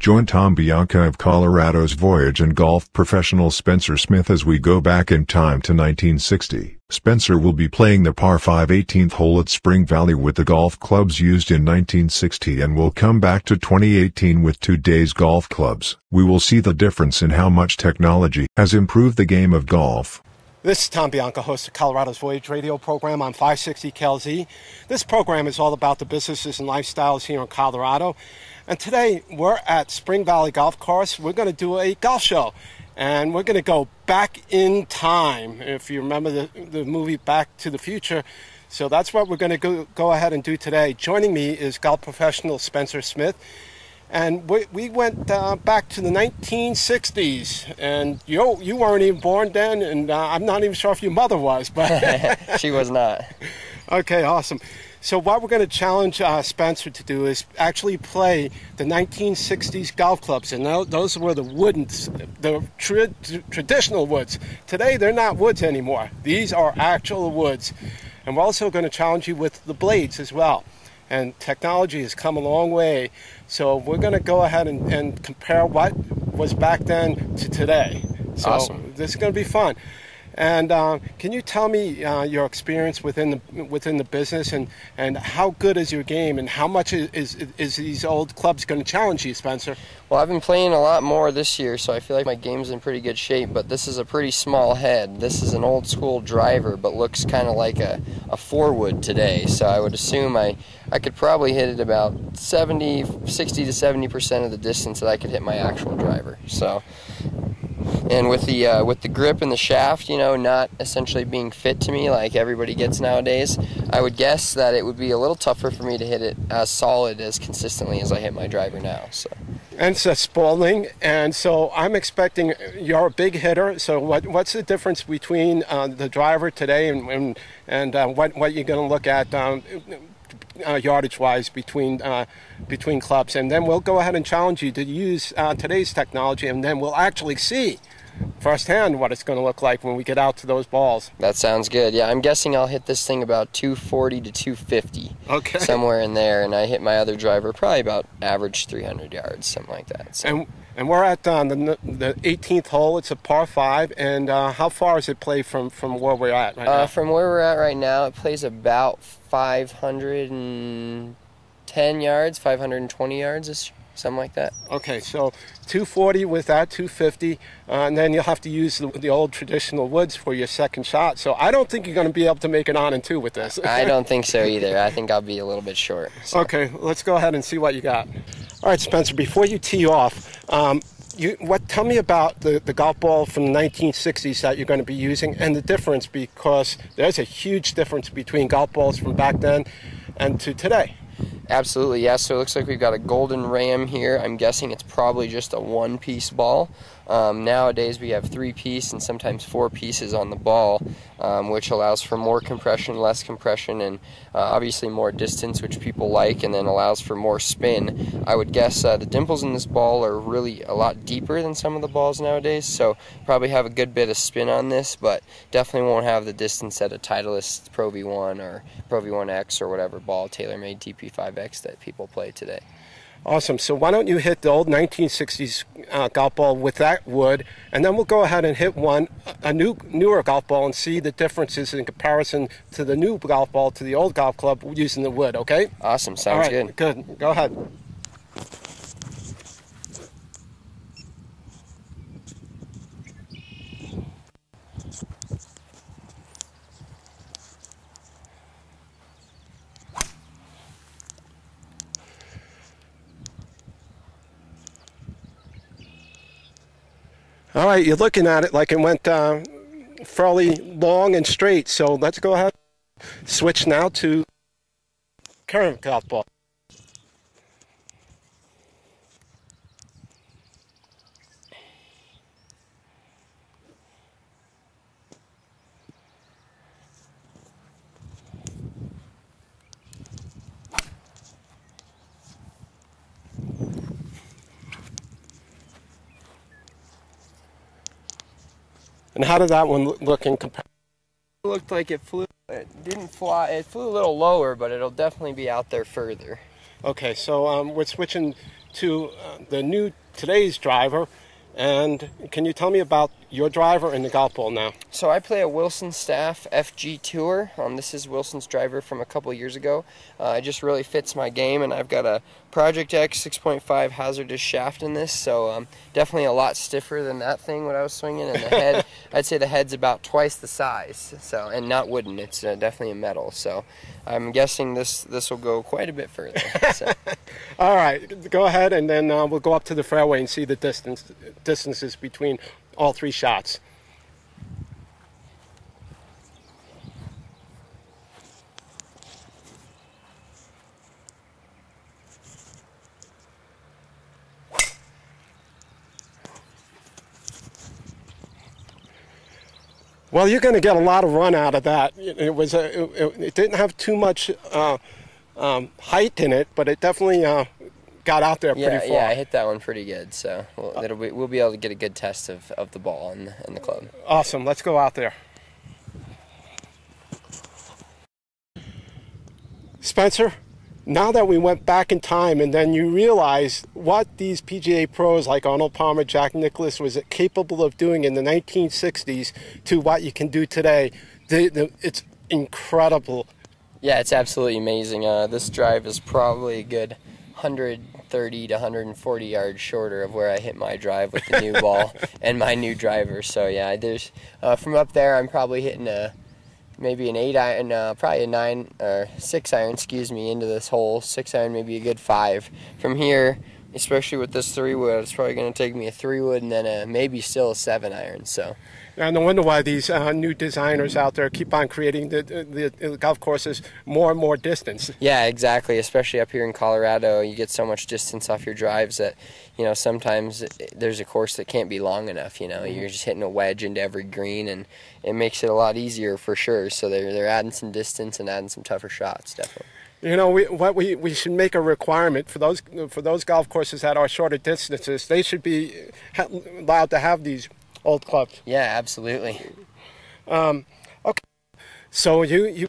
Join Tom Bianca of Colorado's Voyage and golf professional Spencer Smith as we go back in time to 1960. Spencer will be playing the par 5 18th hole at Spring Valley with the golf clubs used in 1960 and will come back to 2018 with today's golf clubs. We will see the difference in how much technology has improved the game of golf. This is Tom Bianca, host of Colorado's Voyage radio program on 560 KLZ. This program is all about the businesses and lifestyles here in Colorado. And today we're at Spring Valley Golf Course. We're going to do a golf show. And we're going to go back in time, if you remember the movie Back to the Future. So that's what we're going to go ahead and do today. Joining me is golf professional Spencer Smith. And we went back to the 1960s, and you weren't even born then, and I'm not even sure if your mother was. But she was not. Okay, awesome. So what we're going to challenge Spencer to do is actually play the 1960s golf clubs, and those were the traditional woods. Today, they're not woods anymore. These are actual woods. And we're also going to challenge you with the blades as well. And technology has come a long way. So we're going to go ahead and compare what was back then to today. So awesome. This is going to be fun. And can you tell me your experience within the business and how good is your game and how much is these old clubs going to challenge you, Spencer? Well, I've been playing a lot more this year, so I feel like my game's in pretty good shape, but this is a pretty small head. This is an old school driver, but looks kind of like a 4-wood today, so I would assume I could probably hit it about 60 to 70% of the distance that I could hit my actual driver. So, and with the grip and the shaft, not essentially being fit to me like everybody gets nowadays, I would guess that it would be a little tougher for me to hit it as solid, as consistently as I hit my driver now. So. And it's Spalding, and so I'm expecting you're a big hitter. So what's the difference between the driver today and what you're going to look at yardage-wise between clubs? And then we'll go ahead and challenge you to use today's technology, and then we'll actually see firsthand what it's going to look like when we get out to those balls. That sounds good. Yeah, I'm guessing I'll hit this thing about 240 to 250. Okay. Somewhere in there, and I hit my other driver probably about average 300 yards, something like that. So. And we're at the 18th hole. It's a par 5, and how far is it play from where we're at right now? From where we're at right now, it plays about 510 yards, 520 yards, something like that. Okay, so 240 with that, 250, and then you'll have to use the old traditional woods for your second shot. So I don't think you're going to be able to make it on and 2 with this. I don't think so either. I think I'll be a little bit short. So. Okay, let's go ahead and see what you got. All right, Spencer, before you tee off, tell me about the golf ball from the 1960s that you're going to be using and the difference, because there's a huge difference between golf balls from back then and to today. Absolutely, yeah. So it looks like we've got a Golden Ram here. I'm guessing it's probably just a 1-piece ball. Nowadays we have 3-piece and sometimes 4 pieces on the ball, which allows for more compression, less compression, and obviously more distance, which people like, and then allows for more spin. I would guess the dimples in this ball are really a lot deeper than some of the balls nowadays, so probably have a good bit of spin on this, but definitely won't have the distance that a Titleist Pro V1 or Pro V1X or whatever ball, TaylorMade TP5X that people play today. Awesome. So why don't you hit the old 1960s golf ball with that wood, and then we'll go ahead and hit a newer golf ball and see the differences in comparison to the new golf ball to the old golf club using the wood, okay? Awesome. Sounds good. Good. Go ahead. All right, you're looking at it like it went fairly long and straight, so let's go ahead and switch now to current golf ball. And how did that one look in comparison? It looked like it flew. It didn't fly. It flew a little lower, but it'll definitely be out there further. Okay, so we're switching to today's driver. And can you tell me about your driver and the golf ball now? So I play a Wilson Staff FG Tour. This is Wilson's driver from a couple years ago. It just really fits my game, and I've got a Project X 6.5 hazardous shaft in this, so definitely a lot stiffer than that thing when I was swinging. And the head, I'd say the head's about twice the size, so, and not wooden. It's definitely a metal. So I'm guessing this will go quite a bit further. So. All right, go ahead, and then we'll go up to the fairway and see the distances between all three shots. Well, you're going to get a lot of run out of that. It didn't have too much height in it, but it definitely got out there pretty far. Yeah, I hit that one pretty good, so we'll be able to get a good test of the ball and the club. Awesome. Let's go out there. Spencer, now that we went back in time and then you realize what these PGA pros like Arnold Palmer, Jack Nicklaus was capable of doing in the 1960s to what you can do today, it's incredible. Yeah, it's absolutely amazing. This drive is probably a good 130 to 140 yards shorter of where I hit my drive with the new ball and my new driver. So yeah, there's from up there I'm probably hitting maybe an 8 iron, probably a 9 or 6 iron, into this hole. 6 iron, maybe a good 5. From here, especially with this 3-wood, it's probably going to take me a 3-wood and then maybe still a 7 iron. So. And no wonder why these new designers out there keep on creating the golf courses more and more distance. Yeah, exactly. Especially up here in Colorado, you get so much distance off your drives that, sometimes there's a course that can't be long enough. You're just hitting a wedge into every green, and it makes it a lot easier for sure. So they're adding some distance and adding some tougher shots, definitely. We should make a requirement for those golf courses that are shorter distances. They should be allowed to have these old clubs. Yeah, absolutely. Okay, so you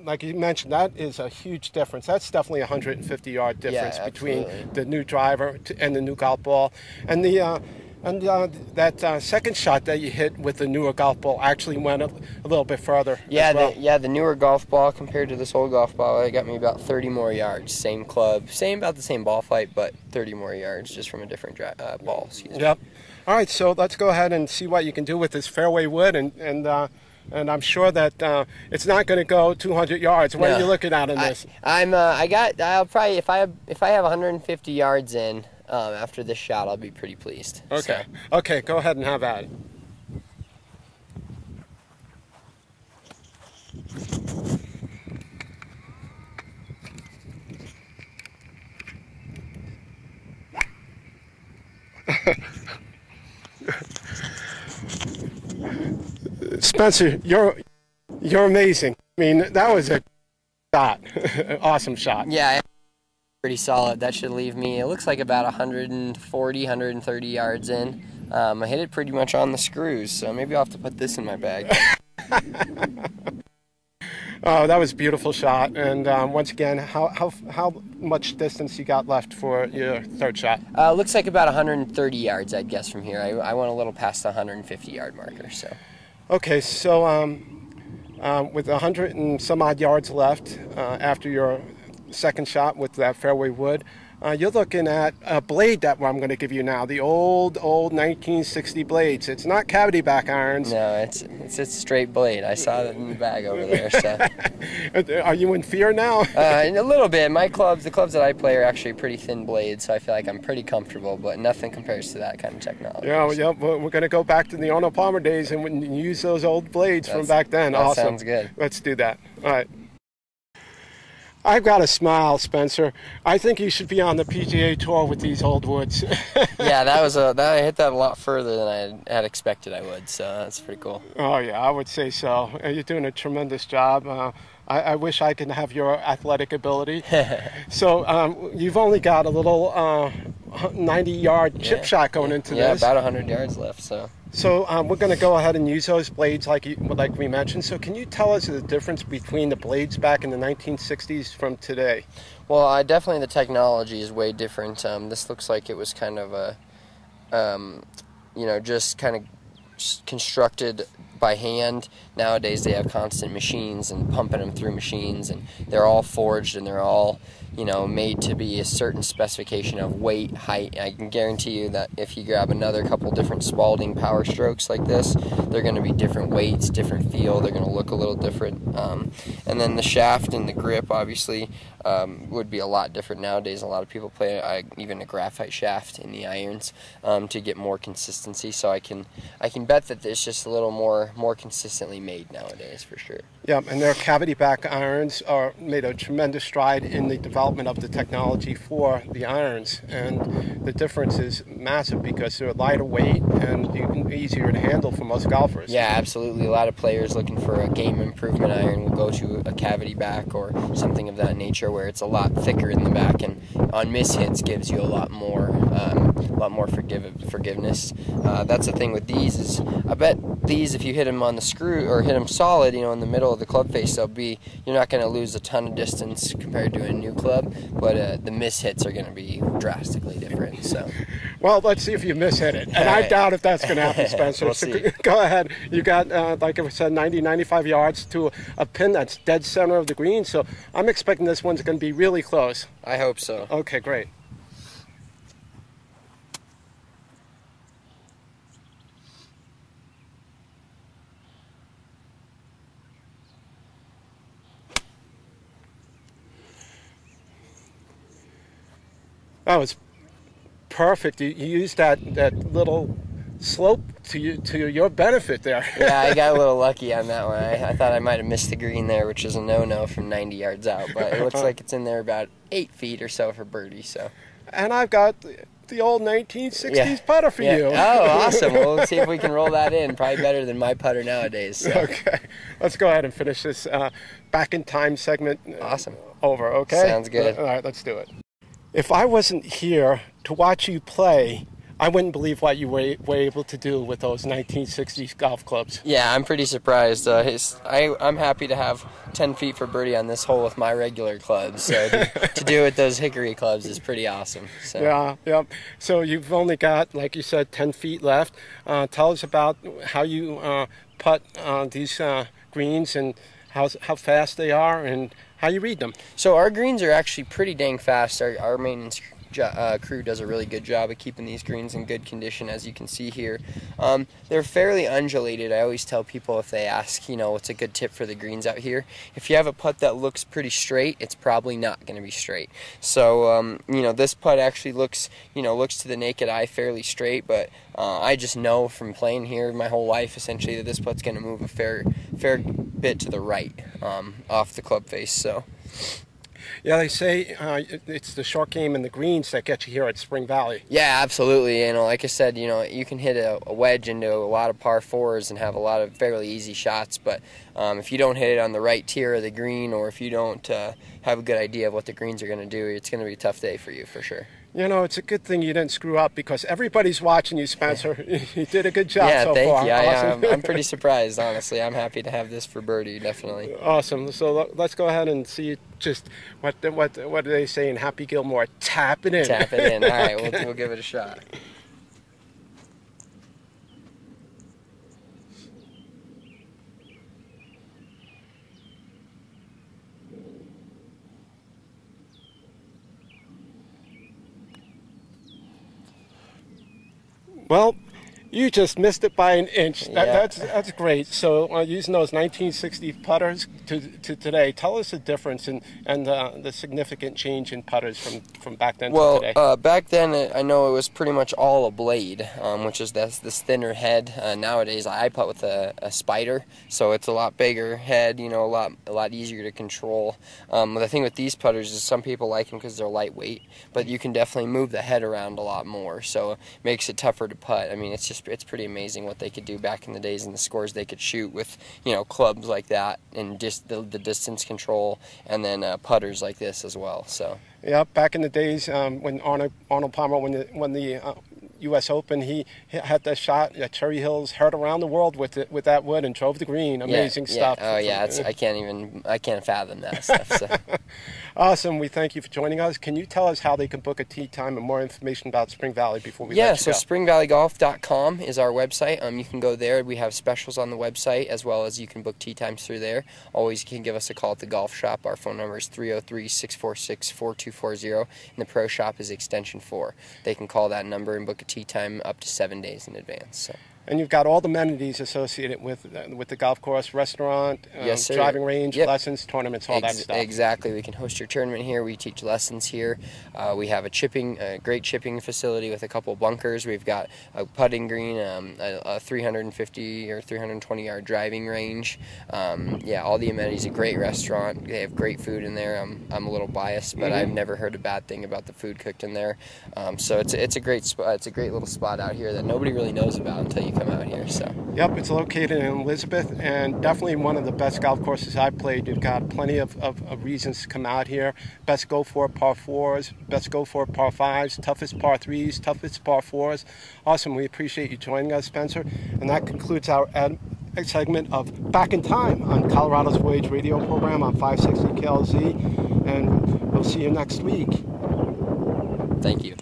like you mentioned, that is a huge difference. That's definitely a 150-yard difference between the new driver and the new golf ball. And that second shot that you hit with the newer golf ball actually went a little bit further. Yeah, as well. The newer golf ball compared to this old golf ball, it got me about 30 more yards. Same club, about the same ball flight, but 30 more yards just from a different ball. Excuse me. Yep. All right, so let's go ahead and see what you can do with this fairway wood, and I'm sure that it's not going to go 200 yards. What are you looking at in this? I'll probably if I have 150 yards in after this shot, I'll be pretty pleased. Okay. So. Okay, go ahead and have at it. Spencer, you're amazing. I mean, that was a shot. Awesome shot. Yeah, pretty solid. That should leave me, it looks like about 140, 130 yards in. I hit it pretty much on the screws, so maybe I'll have to put this in my bag. Oh, that was a beautiful shot. And once again, how much distance you got left for your third shot? Looks like about 130 yards, I'd guess, from here. I went a little past the 150-yard marker. So. Okay, so with 100 and some odd yards left after your second shot with that fairway wood, you're looking at a blade that I'm going to give you now, the old 1960 blades. It's not cavity back irons. No, it's a straight blade. I saw it in the bag over there. So. Are you in fear now? A little bit. The clubs that I play are actually pretty thin blades, so I feel like I'm pretty comfortable, but nothing compares to that kind of technology. Yeah, we're going to go back to the Arnold Palmer days and use those old blades from back then. That awesome. Sounds good. Let's do that. All right. I've got a smile, Spencer. I think you should be on the PGA Tour with these old woods. Yeah, I hit that a lot further than I had expected I would, so that's pretty cool. Oh, yeah, I would say so. You're doing a tremendous job. I wish I could have your athletic ability. So you've only got a little 90-yard chip shot going into yeah, this. about 100 yards left. So we're going to go ahead and use those blades like we mentioned. So can you tell us the difference between the blades back in the 1960s from today? Well, definitely the technology is way different. This looks like it was kind of a, just kind of constructed by hand. Nowadays they have constant machines and pumping them through machines, and they're all forged and they're all made to be a certain specification of weight, height. I can guarantee you that if you grab another couple different Spalding Power Strokes like this, they're going to be different weights, different feel, they're going to look a little different. And then the shaft and the grip obviously would be a lot different nowadays. A lot of people play even a graphite shaft in the irons to get more consistency, so I can bet that it's just a little more consistently made nowadays for sure. Yeah, and their cavity back irons are made a tremendous stride in the development of the technology for the irons, and the difference is massive because they're lighter weight and easier to handle for most golfers. Yeah, absolutely. A lot of players looking for a game improvement iron will go to a cavity back or something of that nature where it's a lot thicker in the back, and on mishits gives you a lot more forgiveness. That's the thing with these is I bet these, if you hit them on the screw or hit them solid, in the middle of the club face, you're not going to lose a ton of distance compared to a new club, but the mishits are going to be drastically different. So, well, let's see if you mishit it, and I doubt if that's going to happen, Spencer. We'll so see. Go ahead. You got, like I said, 95 yards to a pin that's dead center of the green. So I'm expecting this one's going to be really close. I hope so. Okay, great. That was perfect. You used that little slope to your benefit there. Yeah, I got a little lucky on that one. I thought I might have missed the green there, which is a no-no from 90 yards out, but it looks like it's in there about 8 feet or so for birdie. So. And I've got the old 1960s putter for you. Oh, awesome. Well, let's see if we can roll that in. Probably better than my putter nowadays. So. Okay. Let's go ahead and finish this back in time segment. Awesome. Over, okay? Sounds good. All right, let's do it. If I wasn't here to watch you play, I wouldn't believe what you were able to do with those 1960s golf clubs. Yeah, I'm pretty surprised. I'm happy to have 10 feet for birdie on this hole with my regular clubs. So to do it with those hickory clubs is pretty awesome. So. Yeah. So you've only got, like you said, 10 feet left. Tell us about how you putt these greens and how fast they are and how you read them. So our greens are actually pretty dang fast. Our maintenance crew does a really good job of keeping these greens in good condition, as you can see here. They're fairly undulated. I always tell people if they ask, what's a good tip for the greens out here, if you have a putt that looks pretty straight, it's probably not going to be straight. So, this putt actually looks to the naked eye fairly straight, but I just know from playing here my whole life, essentially, that this putt's going to move a fair bit to the right off the club face. So. Yeah, they say it's the short game and the greens that get you here at Spring Valley. Yeah, absolutely. Like I said, you can hit a wedge into a lot of par fours and have a lot of fairly easy shots, but if you don't hit it on the right tier of the green, or if you don't have a good idea of what the greens are going to do, it's going to be a tough day for you for sure. It's a good thing you didn't screw up because everybody's watching you, Spencer. You did a good job so far. Thank you. Awesome. I'm pretty surprised, honestly. I'm happy to have this for birdie, definitely. Awesome. So let's go ahead and see just what do they say in Happy Gilmore? Tap it in. Tap it in. All right, we'll give it a shot. Well, you just missed it by an inch. Yeah. That's great. So using those 1960 putters to today, tell us the difference and the significant change in putters from back then to today. Well, back then I know it was pretty much all a blade, which is this thinner head. Nowadays I putt with a spider, so it's a lot bigger head, a lot easier to control. The thing with these putters is some people like them because they're lightweight, but you can definitely move the head around a lot more, so it makes it tougher to putt. I mean, it's just it's pretty amazing what they could do back in the days and the scores they could shoot with, you know, clubs like that and just the distance control, and then putters like this as well. So. Yeah, back in the days when Arnold Palmer won the U.S. Open, he had that shot at Cherry Hills, heard around the world with that wood and drove the green. Amazing stuff. Oh yeah, I can't fathom that stuff. So. Awesome. We thank you for joining us. Can you tell us how they can book a tee time and more information about Spring Valley before we let you go? So springvalleygolf.com is our website. You can go there. We have specials on the website, as well as you can book tee times through there. Always you can give us a call at the golf shop. Our phone number is 303-646-4240, and the pro shop is extension 4. They can call that number and book a tee time up to 7 days in advance. So. And you've got all the amenities associated with the golf course, restaurant, yes, driving range, lessons, tournaments, all that stuff. Exactly. We can host your tournament here. We teach lessons here. We have a great chipping facility with a couple bunkers. We've got a putting green, a 350 or 320 yard driving range. All the amenities. A great restaurant. They have great food in there. I'm a little biased, but I've never heard a bad thing about the food cooked in there. So it's a great spot. It's a great little spot out here that nobody really knows about until you come out here. So. Yep, it's located in Elizabeth, and definitely one of the best golf courses I've played. You've got plenty of reasons to come out here. Best go for par 4s, best go for par 5s, toughest par 3s, toughest par 4s. Awesome. We appreciate you joining us, Spencer. And that concludes our segment of Back in Time on Colorado's Voyage radio program on 560 KLZ, and we'll see you next week. Thank you.